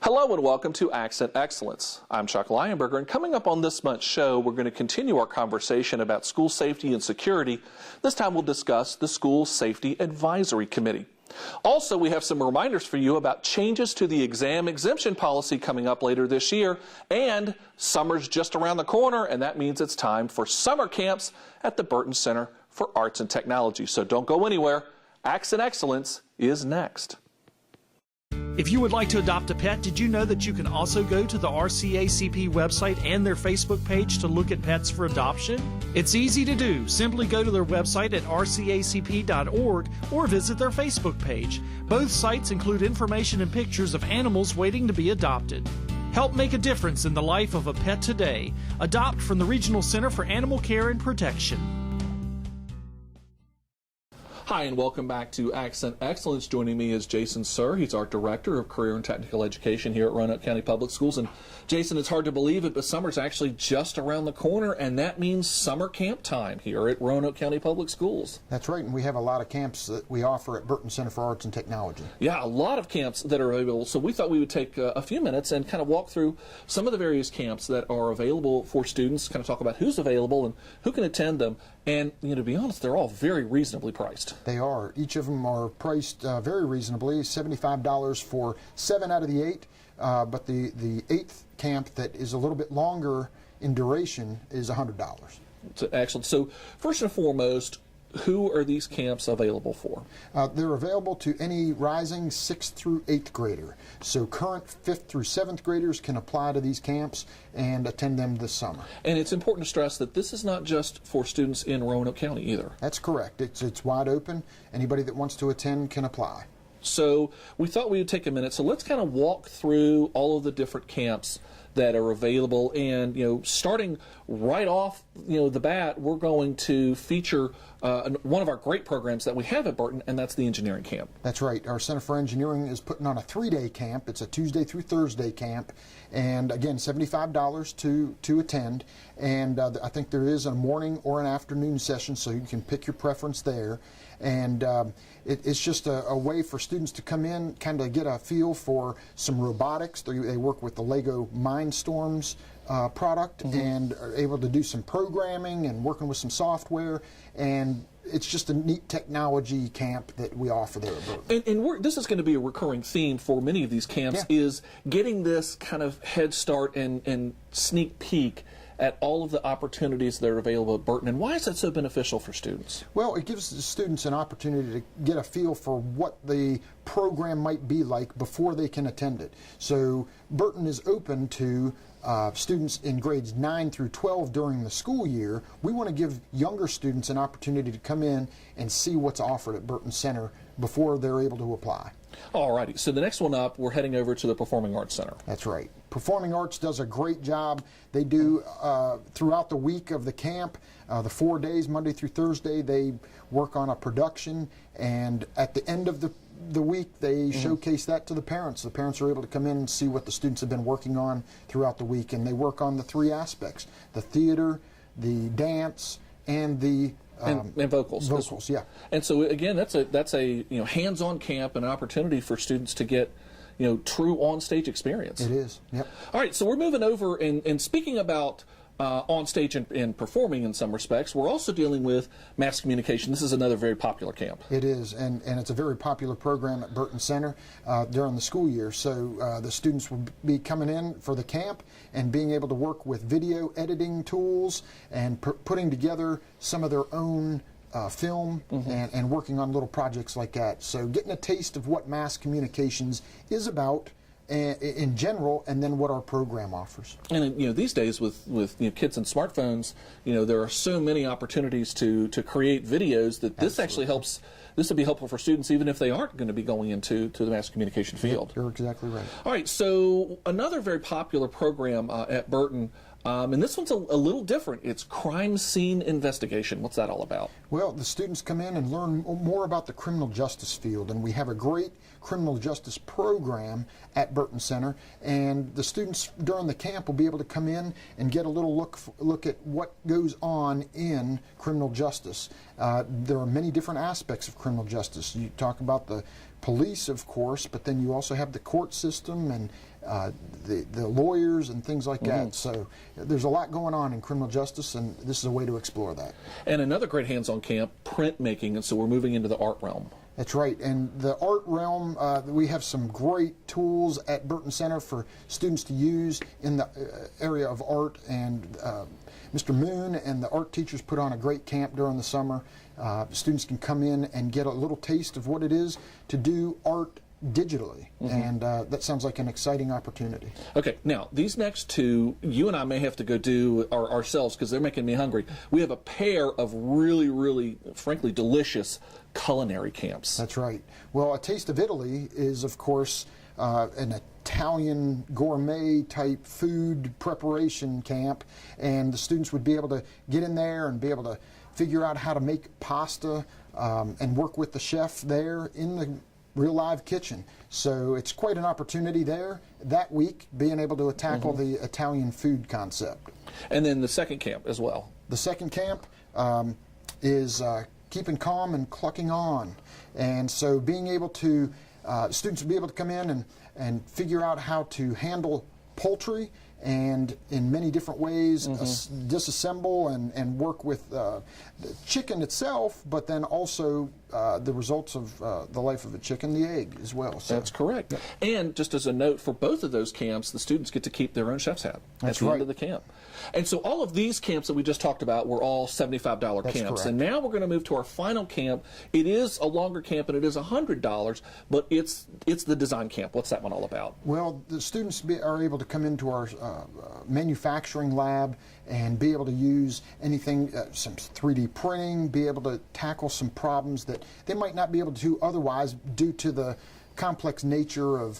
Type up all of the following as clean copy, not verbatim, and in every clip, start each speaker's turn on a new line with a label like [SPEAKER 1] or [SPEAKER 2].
[SPEAKER 1] Hello and welcome to Accent Excellence. I'm Chuck Lionberger, and coming up on this month's show, we're going to continue our conversation about school safety and security. This time we'll discuss the School Safety Advisory Committee. Also, we have some reminders for you about changes to the exam exemption policy coming up later this year, and summer's just around the corner, and that means it's time for summer camps at the Burton Center for Arts and Technology. So don't go anywhere. Accent Excellence is next.
[SPEAKER 2] If you would like to adopt a pet, did you know that you can also go to the RCACP website and their Facebook page to look at pets for adoption? It's easy to do. Simply go to their website at rcacp.org or visit their Facebook page. Both sites include information and pictures of animals waiting to be adopted. Help make a difference in the life of a pet today. Adopt from the Regional Center for Animal Care and Protection.
[SPEAKER 1] Hi, and welcome back to Accent Excellence. Joining me is Jason Sir. He's our Director of Career and Technical Education here at Roanoke County Public Schools. And Jason, it's hard to believe it, but summer's actually just around the corner, and that means summer camp time here at Roanoke County Public Schools.
[SPEAKER 3] That's right, and we have a lot of camps that we offer at Burton Center for Arts and Technology.
[SPEAKER 1] Yeah, a lot of camps that are available. So we thought we would take a few minutes and kind of walk through some of the various camps that are available for students, kind of talk about who's available and who can attend them. And, to be honest, they're all very reasonably priced.
[SPEAKER 3] They are. Each of them are priced very reasonably, $75 for 7 out of the 8. But the 8th camp that is a little bit longer in duration is $100.
[SPEAKER 1] Excellent. So first and foremost, who are these camps available for?
[SPEAKER 3] They're available to any rising 6th through 8th grader. So current 5th through 7th graders can apply to these camps and attend them this summer.
[SPEAKER 1] And it's important to stress that this is not just for students in Roanoke County either.
[SPEAKER 3] That's correct. It's wide open. Anybody that wants to attend can apply.
[SPEAKER 1] So we thought we would take a minute. So let's kind of walk through all of the different camps that are available, and starting right off the bat, we're going to feature one of our great programs that we have at Burton, and that's the engineering camp.
[SPEAKER 3] That's right. Our Center for Engineering is putting on a 3-day camp. It's a Tuesday through Thursday camp, and again, $75 to attend. And I think there is a morning or an afternoon session, so you can pick your preference there. And it's just a way for students to come in, kind of get a feel for some robotics. They work with the Lego Mindstorms product, and are able to do some programming and working with some software. And it's just a neat technology camp that we offer there at Burton.
[SPEAKER 1] And this is going to be a recurring theme for many of these camps, is getting this kind of head start and sneak peek at all of the opportunities that are available at Burton. And why is that so beneficial for students?
[SPEAKER 3] Well, it gives the students an opportunity to get a feel for what the program might be like before they can attend it. So Burton is open to students in grades 9 through 12 during the school year. We want to give younger students an opportunity to come in and see what's offered at Burton Center before they're able to apply.
[SPEAKER 1] Alrighty, so the next one up, we're heading over to the Performing Arts Center.
[SPEAKER 3] That's right. Performing Arts does a great job. They do throughout the week of the camp, the 4 days, Monday through Thursday, they work on a production, and at the end of the week, they showcase that to the parents. The parents are able to come in and see what the students have been working on throughout the week, and they work on the 3 aspects: the theater, the dance, and the
[SPEAKER 1] and vocals.
[SPEAKER 3] Vocals, yeah.
[SPEAKER 1] And so again, that's a hands-on camp, and an opportunity for students to get true on-stage experience.
[SPEAKER 3] It is. Yep.
[SPEAKER 1] All right, so we're moving over, and speaking about on stage and performing in some respects, we're also dealing with mass communication. This is another very popular camp.
[SPEAKER 3] It is, and it's a very popular program at Burton Center during the school year. So the students will be coming in for the camp and being able to work with video editing tools and putting together some of their own film and working on little projects like that. So getting a taste of what mass communications is about in general, and then what our program offers.
[SPEAKER 1] And these days with kids and smartphones, there are so many opportunities to create videos that this actually helps. This would be helpful for students even if they aren't going to be going into the mass communication field.
[SPEAKER 3] You're exactly right.
[SPEAKER 1] All right, so another very popular program at Burton, and this one's a little different. It's crime scene investigation. What's that all about?
[SPEAKER 3] Well, the students come in and learn more about the criminal justice field, and we have a great criminal justice program at Burton Center, and the students during the camp will be able to come in and get a little look at what goes on in criminal justice. There are many different aspects of criminal justice. You talk about the police, of course, but then you also have the court system and the lawyers and things like that. So there's a lot going on in criminal justice, and this is a way to explore that.
[SPEAKER 1] And another great hands-on camp, printmaking, and so we're moving into the art realm.
[SPEAKER 3] That's right. And the art realm, we have some great tools at Burton Center for students to use in the area of art. And Mr. Moon and the art teachers put on a great camp during the summer. Students can come in and get a little taste of what it is to do art digitally, and that sounds like an exciting opportunity.
[SPEAKER 1] Okay, now these next two, you and I may have to go do ourselves because they're making me hungry. We have a pair of really, really, frankly, delicious culinary camps.
[SPEAKER 3] That's right. Well, A Taste of Italy is, of course, an Italian gourmet type food preparation camp, and the students would be able to get in there and be able to figure out how to make pasta and work with the chef there in the real live kitchen. So it's quite an opportunity there that week, being able to tackle the Italian food concept.
[SPEAKER 1] And then the second camp as well.
[SPEAKER 3] The second camp is keeping calm and clucking on. And so being able to, students will be able to come in and figure out how to handle poultry and in many different ways disassemble and work with the chicken itself, but then also the results of the life of a chicken, the egg as well. So.
[SPEAKER 1] That's correct. And just as a note, for both of those camps, the students get to keep their own chef's hat at the end of the camp. And so all of these camps that we just talked about were all $75
[SPEAKER 3] That's
[SPEAKER 1] camps.
[SPEAKER 3] correct.
[SPEAKER 1] And now we're going to move to our final camp. It is a longer camp, and it is $100, but it's the design camp. What's that one all about?
[SPEAKER 3] Well, the students are able to come into our manufacturing lab and be able to use anything, some 3D printing, be able to tackle some problems that they might not be able to do otherwise due to the complex nature of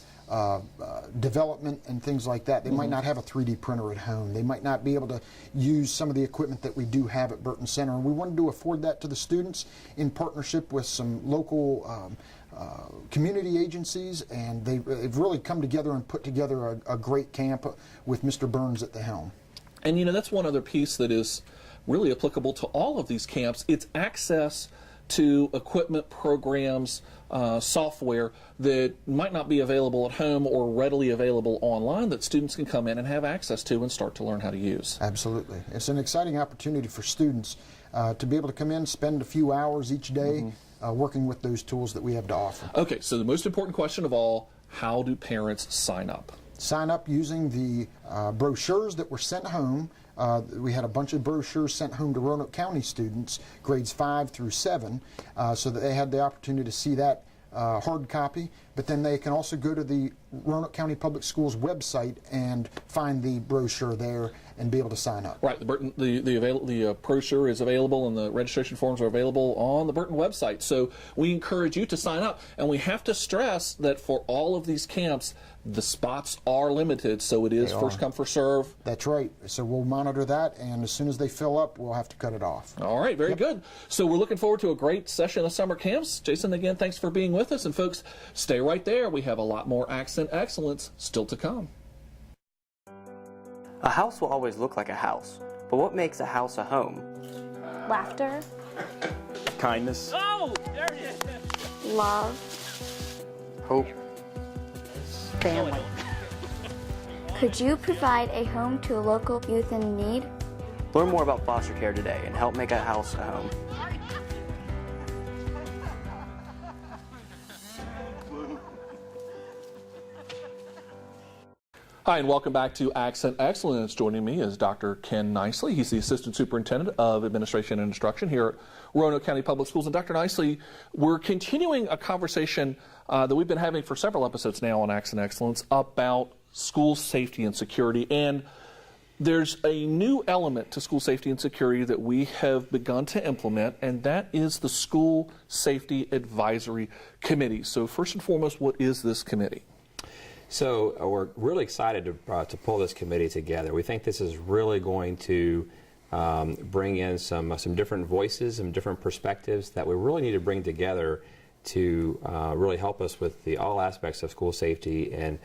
[SPEAKER 3] development and things like that. They might not have a 3D printer at home. They might not be able to use some of the equipment that we do have at Burton Center. And we wanted to afford that to the students in partnership with some local community agencies, and they've really come together and put together a great camp with Mr. Burns at the helm.
[SPEAKER 1] And you know, that's one other piece that is really applicable to all of these camps. It's access to equipment, programs, software that might not be available at home or readily available online that students can come in and have access to and start to learn how to use.
[SPEAKER 3] Absolutely. It's an exciting opportunity for students to be able to come in, spend a few hours each day working with those tools that we have to offer.
[SPEAKER 1] Okay, so the most important question of all, how do parents sign up?
[SPEAKER 3] Sign up using the brochures that were sent home. We had a bunch of brochures sent home to Roanoke County students, grades 5 through 7, so that they had the opportunity to see that hard copy, but then they can also go to the Roanoke County Public Schools website and find the brochure there and be able to sign up.
[SPEAKER 1] Right, the brochure is available and the registration forms are available on the Burton website. So we encourage you to sign up, and we have to stress that for all of these camps, the spots are limited, so it is first come, first serve.
[SPEAKER 3] That's right. So we'll monitor that, and as soon as they fill up, we'll have to cut it off.
[SPEAKER 1] All right, very good. So we're looking forward to a great session of summer camps. Jason, again, thanks for being with us. And folks, stay right there. We have a lot more Accent Excellence still to come.
[SPEAKER 4] A house will always look like a house, but what makes a house a home?
[SPEAKER 5] Laughter.
[SPEAKER 6] Kindness.
[SPEAKER 7] Oh, there it is.
[SPEAKER 5] Love.
[SPEAKER 4] Hope.
[SPEAKER 5] Family. Could you provide a home to a local youth in need?
[SPEAKER 4] Learn more about foster care today and help make a house a home.
[SPEAKER 1] Hi, and welcome back to Accent Excellence. Joining me is Dr. Ken Nicely. He's the Assistant Superintendent of Administration and Instruction here at Roanoke County Public Schools. And Dr. Nicely, we're continuing a conversation that we've been having for several episodes now on Accent Excellence about school safety and security. And there's a new element to school safety and security that we have begun to implement, and that is the School Safety Advisory Committee. So first and foremost, what is this committee?
[SPEAKER 6] So we're really excited to pull this committee together. We think this is really going to bring in some different voices, some different perspectives that we really need to bring together to really help us with all aspects of school safety and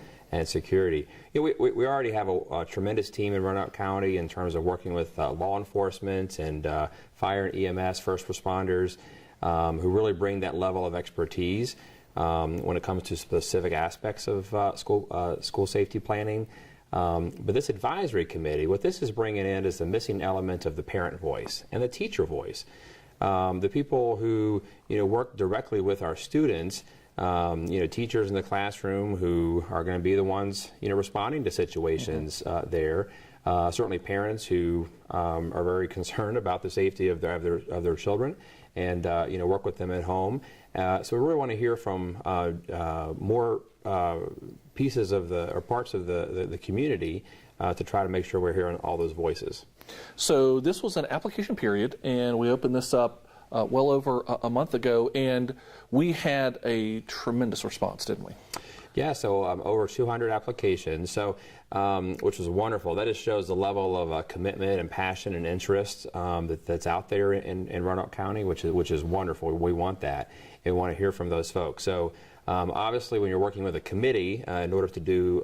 [SPEAKER 6] security. You know, we already have a tremendous team in Roanoke County in terms of working with law enforcement and fire and EMS, first responders, who really bring that level of expertise. when it comes to specific aspects of school safety planning. But this advisory committee, what this is bringing in is the missing element of the parent voice and the teacher voice. The people who work directly with our students, teachers in the classroom who are going to be the ones responding to situations there. Certainly parents who are very concerned about the safety of their children, and work with them at home. So we really want to hear from more pieces of or parts of the community to try to make sure we're hearing all those voices.
[SPEAKER 1] So this was an application period, and we opened this up well over a month ago, and we had a tremendous response, didn't we?
[SPEAKER 6] Yeah, so over 200 applications, so which was wonderful. That just shows the level of commitment and passion and interest that's out there in Roanoke County, which is wonderful. We want that, and we want to hear from those folks. So obviously, when you're working with a committee, in order to do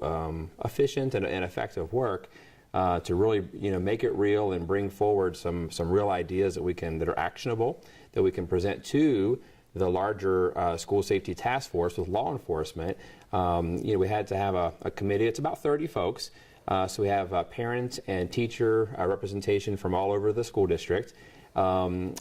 [SPEAKER 6] efficient and effective work, to really make it real and bring forward some real ideas that are actionable, that we can present to the larger school safety task force with law enforcement. We had to have a committee. It's about 30 folks. So we have parent and teacher representation from all over the school district. But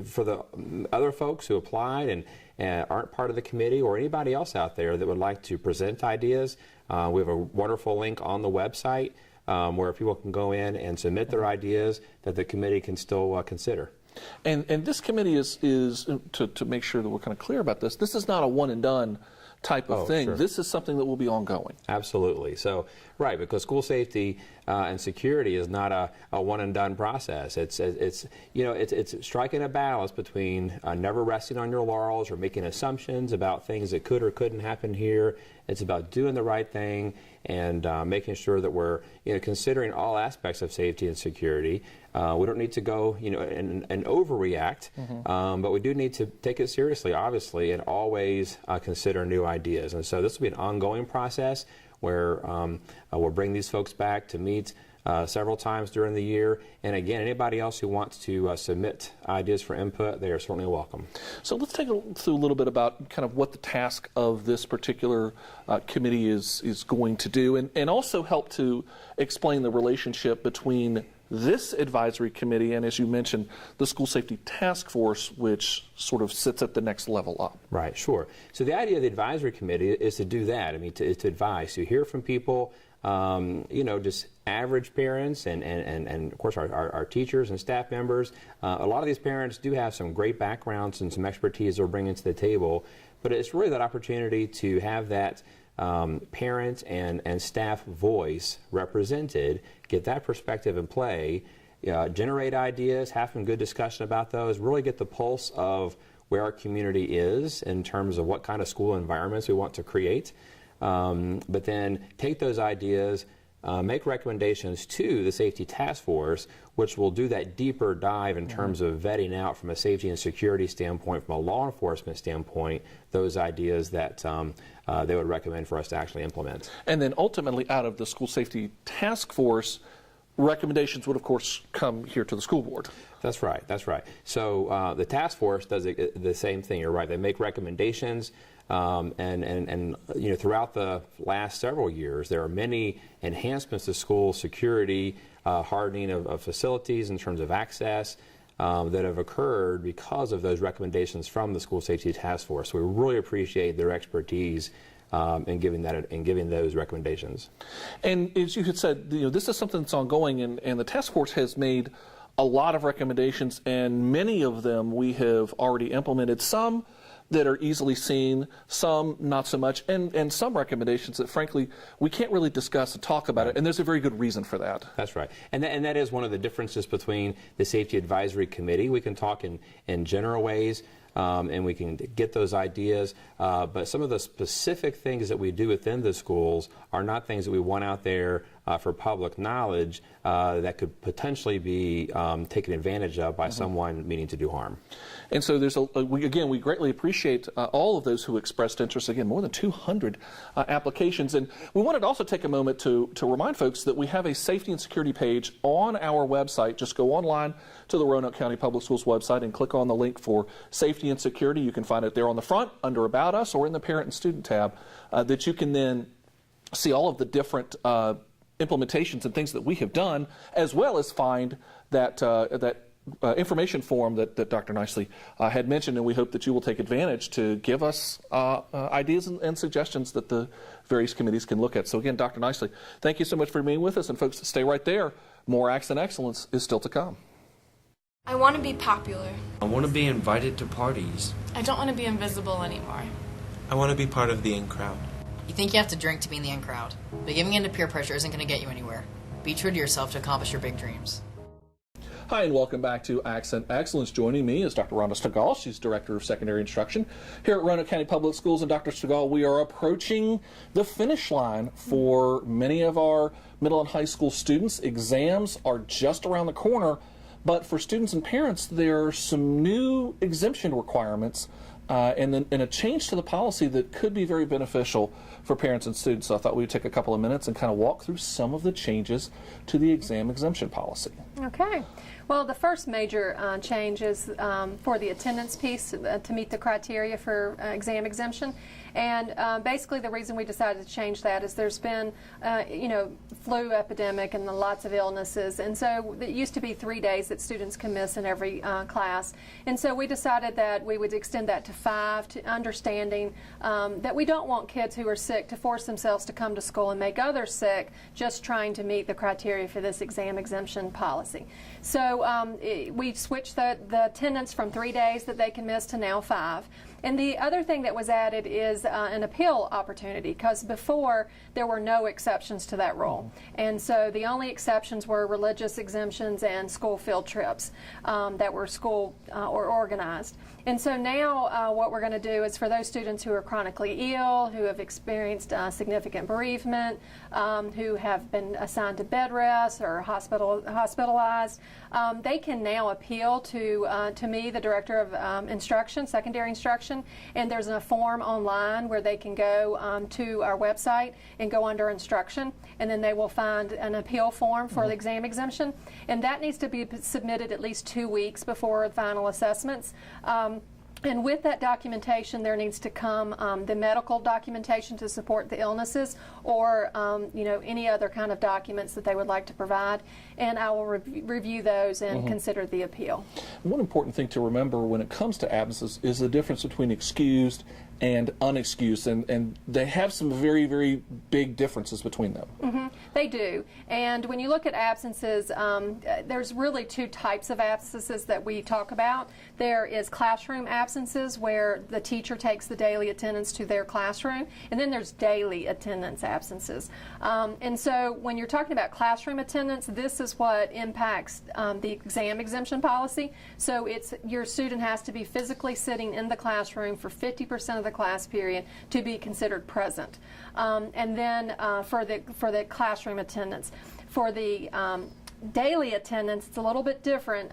[SPEAKER 6] for the other folks who applied and aren't part of the committee, or anybody else out there that would like to present ideas, we have a wonderful link on the website where people can go in and submit their ideas that the committee can still consider.
[SPEAKER 1] And this committee is to make sure that we're kind of clear about this. This is not a one and done type of thing.
[SPEAKER 6] Sure.
[SPEAKER 1] This is something that will be ongoing.
[SPEAKER 6] Absolutely. So, right, because school safety and security is not a one and done process. It's striking a balance between never resting on your laurels or making assumptions about things that could or couldn't happen here. It's about doing the right thing and making sure that we're considering all aspects of safety and security. We don't need to go and overreact, but we do need to take it seriously, obviously, and always consider new ideas. And so this will be an ongoing process where we'll bring these folks back to meet several times during the year. And again, anybody else who wants to submit ideas for input, they are certainly welcome.
[SPEAKER 1] So let's take through a little bit about kind of what the task of this particular committee is going to do, and also help to explain the relationship between this advisory committee and, as you mentioned, the school safety task force, which sort of sits at the next level up.
[SPEAKER 6] Right, sure. So the idea of the advisory committee is to do that. I mean, to advise, to hear from people, just average parents and of course our teachers and staff members. A lot of these parents do have some great backgrounds and some expertise they're bringing to the table, but it's really that opportunity to have that parent and staff voice represented, get that perspective in play, generate ideas, have some good discussion about those, really get the pulse of where our community is in terms of what kind of school environments we want to create. But then take those ideas, make recommendations to the safety task force, which will do that deeper dive in terms of vetting out from a safety and security standpoint, from a law enforcement standpoint, those ideas that they would recommend for us to actually implement.
[SPEAKER 1] And then ultimately out of the school safety task force, recommendations would of course come here to the school board.
[SPEAKER 6] That's right, that's right. So the task force does the same thing, you're right. They make recommendations. And throughout the last several years, there are many enhancements to school security, hardening of facilities in terms of access that have occurred because of those recommendations from the School Safety Task Force. So we really appreciate their expertise in giving those recommendations.
[SPEAKER 1] And as you had said, this is something that's ongoing, and the task force has made a lot of recommendations, and many of them we have already implemented. Some that are easily seen, some not so much, and some recommendations that, frankly, we can't really discuss and talk about it, and there's a very good reason for that.
[SPEAKER 6] That's right. And that is one of the differences between the Safety Advisory Committee. We can talk in general ways, and we can get those ideas, but some of the specific things that we do within the schools are not things that we want out there for public knowledge that could potentially be taken advantage of by someone meaning to do harm.
[SPEAKER 1] And so there's we greatly appreciate all of those who expressed interest. Again, more than 200 applications. And we wanted to also take a moment to remind folks that we have a safety and security page on our website. Just go online to the Roanoke County Public Schools website and click on the link for safety and security. You can find it there on the front under About Us or in the Parent and Student tab that you can then see all of the different implementations and things that we have done, as well as find that information form that Dr. Nicely had mentioned, and we hope that you will take advantage to give us ideas and suggestions that the various committees can look at. So again, Dr. Nicely, thank you so much for being with us, and folks, stay right there. More Acts and Excellence is still to come.
[SPEAKER 8] I want to be popular.
[SPEAKER 9] I want to be invited to parties.
[SPEAKER 8] I don't want to be invisible anymore.
[SPEAKER 10] I want to be part of the in crowd.
[SPEAKER 11] You think you have to drink to be in the in crowd, but giving in to peer pressure isn't going to get you anywhere. Be true to yourself to accomplish your big dreams.
[SPEAKER 1] Hi, and welcome back to Accent Excellence. Joining me is Dr. Rhonda Stegall. She's Director of Secondary Instruction here at Roanoke County Public Schools. And Dr. Stegall, we are approaching the finish line for many of our middle and high school students. Exams are just around the corner, but for students and parents, there are some new exemption requirements and a change to the policy that could be very beneficial for parents and students. So I thought we would take a couple of minutes and kind of walk through some of the changes to the exam exemption policy.
[SPEAKER 12] Okay. Well, the first major change is for the attendance piece to meet the criteria for exam exemption. And basically the reason we decided to change that is there's been, flu epidemic and lots of illnesses. And so it used to be 3 days that students can miss in every class. And so we decided that we would extend that to 5, to understanding that we don't want kids who are sick to force themselves to come to school and make others sick just trying to meet the criteria for this exam exemption policy. So we switched the attendance from 3 days that they can miss to now 5. And the other thing that was added is an appeal opportunity, because before there were no exceptions to that rule. And so the only exceptions were religious exemptions and school field trips that were school or organized. And so now what we're going to do is for those students who are chronically ill, who have experienced significant bereavement, who have been assigned to bed rest or hospitalized, they can now appeal to me, the Director of Instruction, Secondary Instruction, and there's a form online where they can go to our website and go under instruction, and then they will find an appeal form for the exam exemption, and that needs to be submitted at least 2 weeks before final assessments. And with that documentation, there needs to come the medical documentation to support the illnesses, or any other kind of documents that they would like to provide. And I will review those and consider the appeal.
[SPEAKER 1] One important thing to remember when it comes to absences is the difference between excused and unexcused, and they have some very, very big differences between them.
[SPEAKER 12] They do. And when you look at absences, there's really 2 types of absences that we talk about. There is classroom absences, where the teacher takes the daily attendance to their classroom, and then there's daily attendance absences. And so when you're talking about classroom attendance, this is what impacts the exam exemption policy. So it's your student has to be physically sitting in the classroom for 50% of the class period to be considered present. And then for the classroom attendance, for the daily attendance, it's a little bit different.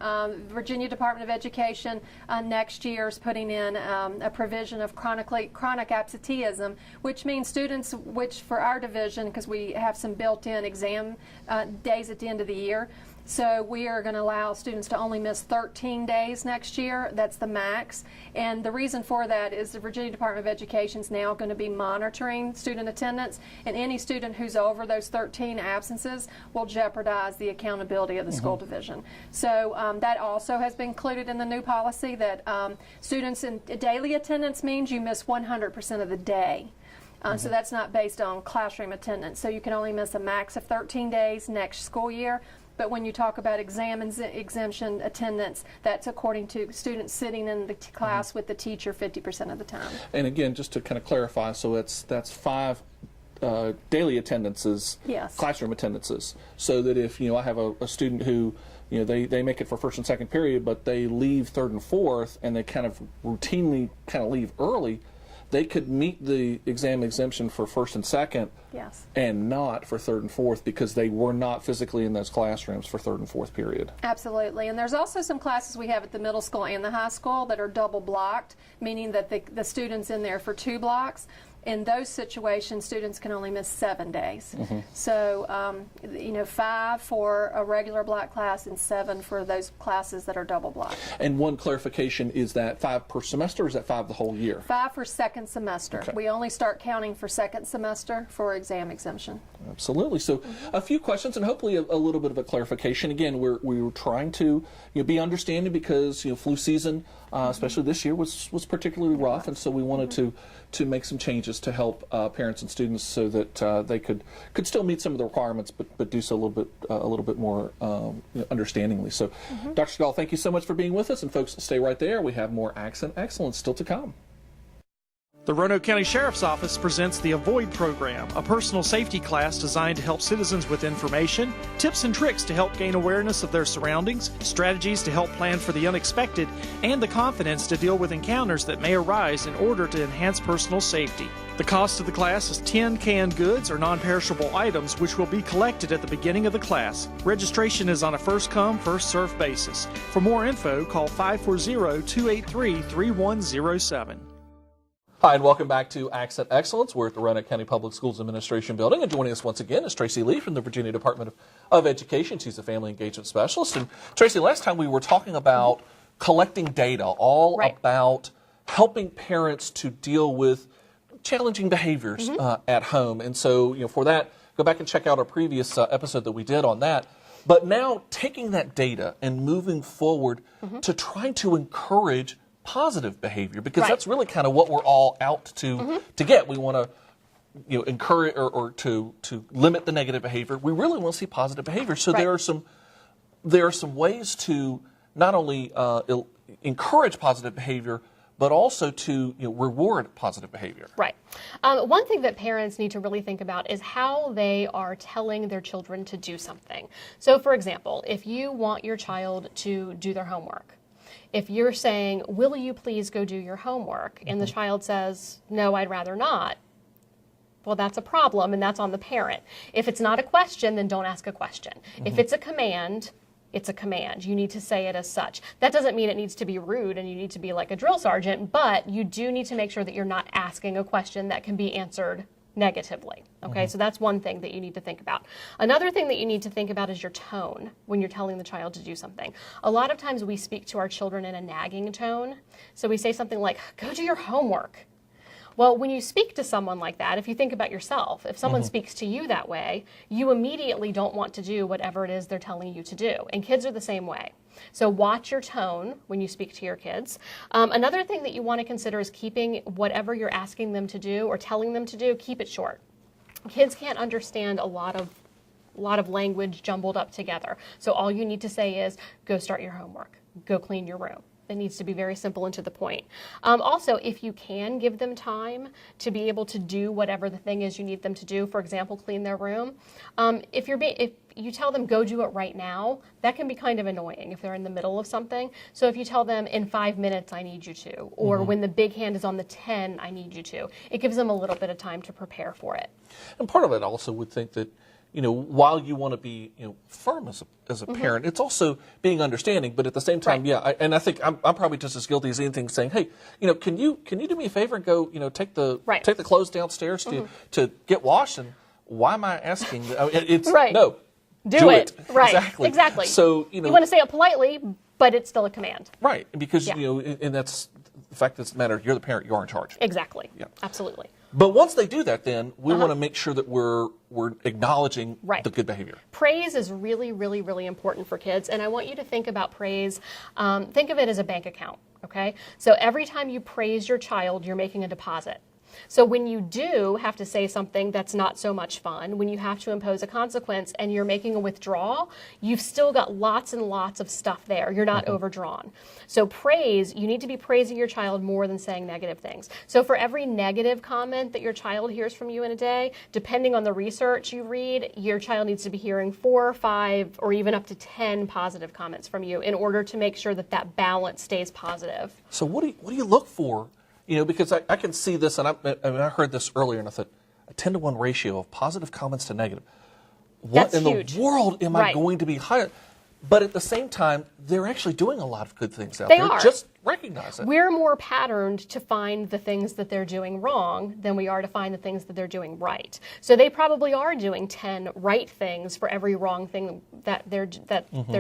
[SPEAKER 12] Virginia Department of Education next year is putting in a provision of chronic absenteeism, which means students, which for our division, because we have some built-in exam days at the end of the year, so we are going to allow students to only miss 13 days next year. That's the max. And the reason for that is the Virginia Department of Education is now going to be monitoring student attendance, and any student who's over those 13 absences will jeopardize the accountability of the school division. So that also has been included in the new policy, that students in daily attendance means you miss 100% of the day. So that's not based on classroom attendance. So you can only miss a max of 13 days next school year. But when you talk about exam exemption attendance, that's according to students sitting in the class with the teacher 50% of the time. And
[SPEAKER 1] again, just to kind of clarify, so that's 5 daily attendances,
[SPEAKER 12] yes,
[SPEAKER 1] classroom attendances, so that if I have a student who they make it for first and second period, but they leave third and fourth, and they kind of routinely leave early, they could meet the exam exemption for first and second
[SPEAKER 12] Yes.
[SPEAKER 1] and not for third and fourth because they were not physically in those classrooms for third and fourth period.
[SPEAKER 12] Absolutely. And there's also some classes we have at the middle school and the high school that are double blocked, meaning that the student's in there for 2 blocks. In those situations, students can only miss 7 days. So, 5 for a regular block class and 7 for those classes that are double blocked.
[SPEAKER 1] And one clarification, is that 5 per semester, or is that 5 the whole year?
[SPEAKER 12] 5 for second semester.
[SPEAKER 1] Okay.
[SPEAKER 12] We only start counting for second semester for exam exemption.
[SPEAKER 1] Absolutely. So a few questions and hopefully a little bit of a clarification. Again, we were trying to be understanding because flu season, especially this year, was particularly rough, and so we wanted to make some changes to help parents and students so that they could still meet some of the requirements, but do so a little bit more understandingly. So, Dr. Schall, thank you so much for being with us, and folks, stay right there. We have more Accent Excellence still to come.
[SPEAKER 2] The Roanoke County Sheriff's Office presents the Avoid Program, a personal safety class designed to help citizens with information, tips and tricks to help gain awareness of their surroundings, strategies to help plan for the unexpected, and the confidence to deal with encounters that may arise in order to enhance personal safety. The cost of the class is 10 canned goods or non-perishable items, which will be collected at the beginning of the class. Registration is on a first-come, first-served basis. For more info, call 540-283-3107.
[SPEAKER 1] Hi, and welcome back to Accent Excellence. We're at the Roanoke County Public Schools Administration Building, and joining us once again is Tracy Lee from the Virginia Department of Education. She's a Family Engagement Specialist. And Tracy, last time we were talking about collecting data, all about helping parents to deal with challenging behaviors at home. And so, for that, go back and check out our previous episode that we did on that. But now taking that data and moving forward to trying to encourage positive behavior, because that's really kind of what we're all out to get. We want to encourage or to limit the negative behavior. We really want to see positive behavior. So there are some ways to not only encourage positive behavior, but also to reward positive behavior.
[SPEAKER 13] Right. One thing that parents need to really think about is how they are telling their children to do something. So, for example, if you want your child to do their homework, if you're saying, will you please go do your homework? And the child says, no, I'd rather not. Well, that's a problem, and that's on the parent. If it's not a question, then don't ask a question. If it's a command, it's a command. You need to say it as such. That doesn't mean it needs to be rude and you need to be like a drill sergeant, but you do need to make sure that you're not asking a question that can be answered negatively. Okay, so that's one thing that you need to think about. Another thing that you need to think about is your tone when you're telling the child to do something. A lot of times we speak to our children in a nagging tone. So we say something like, go do your homework. Well, when you speak to someone like that, if you think about yourself, if someone speaks to you that way, you immediately don't want to do whatever it is they're telling you to do. And kids are the same way. So watch your tone when you speak to your kids. Another thing that you want to consider is keeping whatever you're asking them to do or telling them to do, keep it short. Kids can't understand a lot of language jumbled up together. So all you need to say is, go start your homework, go clean your room. It needs to be very simple and to the point. Also, if you can give them time to be able to do whatever the thing is you need them to do, for example, clean their room, if you tell them go do it right now, that can be kind of annoying if they're in the middle of something. So if you tell them in 5 minutes I need you to, or when the big hand is on the 10 I need you to, it gives them a little bit of time to prepare for it.
[SPEAKER 1] And part of it also would think that while you want to be firm as a parent, it's also being understanding. But at the same time, and I think I'm probably just as guilty as anything, saying, hey, can you do me a favor and go take the clothes downstairs to get washed? And why am I asking? It's no, do it. Right,
[SPEAKER 13] exactly.
[SPEAKER 1] So
[SPEAKER 13] you want to say it politely, but it's still a command.
[SPEAKER 1] Right, because and that's the fact that's the matter. You're the parent. You're in charge.
[SPEAKER 13] Exactly. Yeah, absolutely.
[SPEAKER 1] But once they do that, then we want to make sure that we're acknowledging the good behavior.
[SPEAKER 13] Praise is really, really, really important for kids, and I want you to think about praise. Think of it as a bank account, okay? So every time you praise your child, you're making a deposit. So when you do have to say something that's not so much fun, when you have to impose a consequence and you're making a withdrawal, you've still got lots and lots of stuff there. You're not overdrawn. So praise, you need to be praising your child more than saying negative things. So for every negative comment that your child hears from you in a day, depending on the research you read, your child needs to be hearing 4, 5, or even up to 10 positive comments from you in order to make sure that that balance stays positive.
[SPEAKER 1] So what do you look for because I can see this, and I heard this earlier, and I thought, a 10-to-1 ratio of positive comments to negative. What
[SPEAKER 13] That's
[SPEAKER 1] in
[SPEAKER 13] huge.
[SPEAKER 1] the world am I going to be hired? But at the same time, they're actually doing a lot of good things out there.
[SPEAKER 13] They are.
[SPEAKER 1] Just recognize it.
[SPEAKER 13] We're more patterned to find the things that they're doing wrong than we are to find the things that they're doing right. So they probably are doing 10 right things for every wrong thing that they're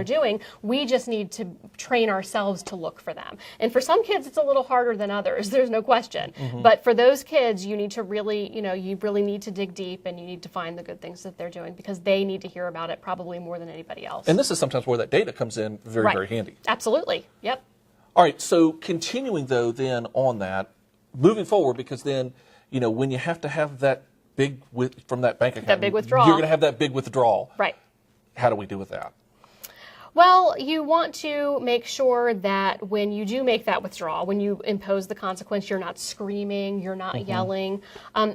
[SPEAKER 13] doing. We just need to train ourselves to look for them. And for some kids, it's a little harder than others. There's no question. But for those kids, you need to really, you really need to dig deep, and you need to find the good things that they're doing, because they need to hear about it probably more than anybody else.
[SPEAKER 1] And this is sometimes where that data comes in very, very handy.
[SPEAKER 13] Absolutely. Yep.
[SPEAKER 1] All right, so continuing, though, then on that, moving forward, because then, when you have to have that big from that bank account,
[SPEAKER 13] that big withdrawal,
[SPEAKER 1] you're going to have that big withdrawal.
[SPEAKER 13] Right.
[SPEAKER 1] How do we do with that?
[SPEAKER 13] Well, you want to make sure that when you do make that withdrawal, when you impose the consequence, you're not screaming, you're not yelling.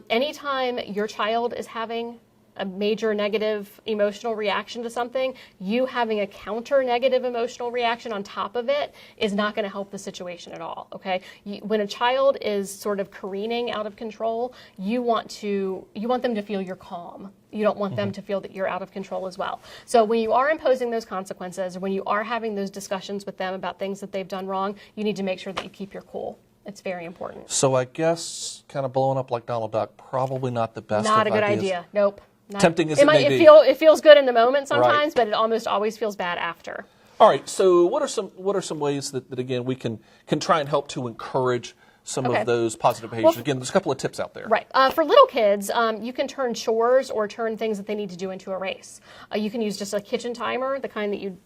[SPEAKER 13] Anytime your child is having a major negative emotional reaction to something, you having a counter negative emotional reaction on top of it is not going to help the situation at all, okay? When a child is sort of careening out of control, you want them to feel you're calm. You don't want them to feel that you're out of control as well. So when you are imposing those consequences, or when you are having those discussions with them about things that they've done wrong, you need to make sure that you keep your cool. It's very important.
[SPEAKER 1] So I guess kind of blowing up like Donald Duck, probably not the best
[SPEAKER 13] Not
[SPEAKER 1] of
[SPEAKER 13] a good
[SPEAKER 1] ideas.
[SPEAKER 13] idea. Nope.
[SPEAKER 1] Tempting as it may be.
[SPEAKER 13] It feels good in the moment sometimes,
[SPEAKER 1] Right.
[SPEAKER 13] but it almost always feels bad after.
[SPEAKER 1] All right. So what are some ways that again we can try and help to encourage some of those positive behaviors? Again, there's a couple of tips out there.
[SPEAKER 13] Right. For little kids, you can turn chores or turn things that they need to do into a race. You can use just a kitchen timer, the kind that you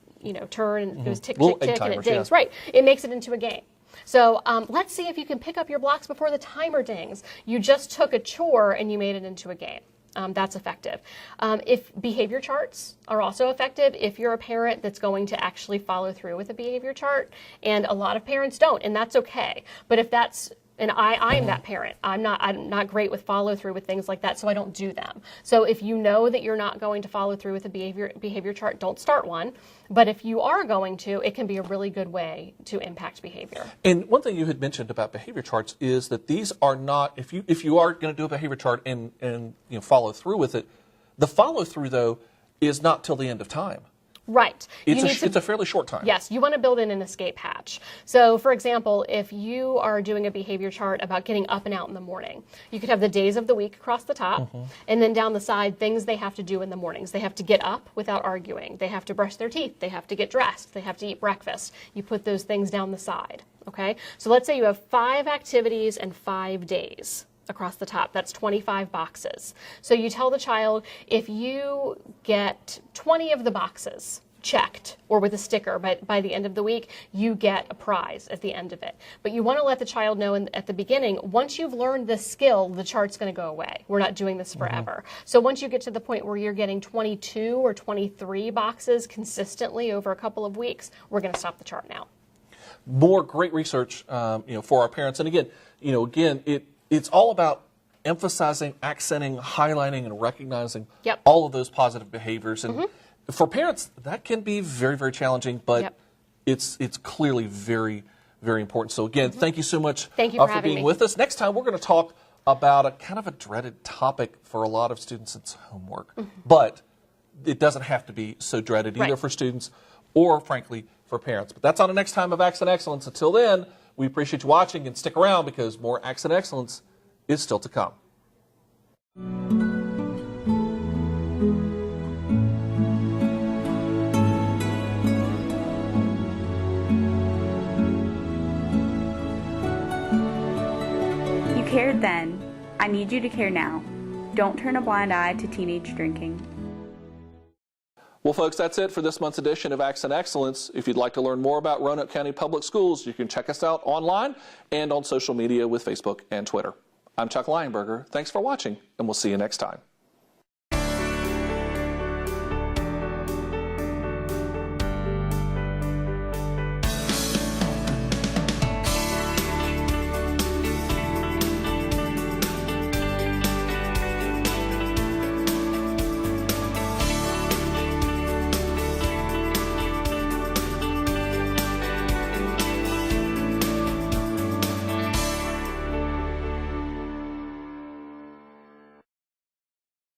[SPEAKER 13] turn and it goes tick, tick, tick, and it dings. Right. It makes it into a game. So let's see if you can pick up your blocks before the timer dings. You just took a chore and you made it into a game. That's effective. If behavior charts are also effective, if you're a parent that's going to actually follow through with a behavior chart, and a lot of parents don't, and that's okay. But if that's And I am that parent. I'm not great with follow through with things like that, so I don't do them. So if you know that you're not going to follow through with a behavior chart, don't start one. But if you are going to, it can be a really good way to impact behavior.
[SPEAKER 1] And one thing you had mentioned about behavior charts is that these are not, if you are going to do a behavior chart and follow through with it, the follow through though is not till the end of time.
[SPEAKER 13] Right.
[SPEAKER 1] It's a fairly short time.
[SPEAKER 13] Yes, you want to build in an escape hatch. So, for example, if you are doing a behavior chart about getting up and out in the morning, you could have the days of the week across the top, and then down the side, things they have to do in the mornings. They have to get up without arguing. They have to brush their teeth. They have to get dressed. They have to eat breakfast. You put those things down the side, okay? So let's say you have 5 activities and 5 days across the top. That's 25 boxes. So you tell the child, if you get 20 of the boxes checked or with a sticker by the end of the week, you get a prize at the end of it. But you want to let the child know at the beginning, once you've learned this skill, the chart's going to go away. We're not doing this forever. So once you get to the point where you're getting 22 or 23 boxes consistently over a couple of weeks, we're going to stop the chart now.
[SPEAKER 1] More great research for our parents. And again, it's all about emphasizing, accenting, highlighting, and recognizing all of those positive behaviors. And for parents, that can be very, very challenging, but it's clearly very, very important. So again, thank you so much for being with us. Next time, we're going to talk about a kind of a dreaded topic for a lot of students. It's homework. But it doesn't have to be so dreaded either for students or, frankly, for parents. But that's on the next time of Accent Excellence. Until then, we appreciate you watching, and stick around because more Accent Excellence is still to come.
[SPEAKER 14] You cared then. I need you to care now. Don't turn a blind eye to teenage drinking.
[SPEAKER 1] Well, folks, that's it for this month's edition of Accent Excellence. If you'd like to learn more about Roanoke County Public Schools, you can check us out online and on social media with Facebook and Twitter. I'm Chuck Lionberger. Thanks for watching, and we'll see you next time.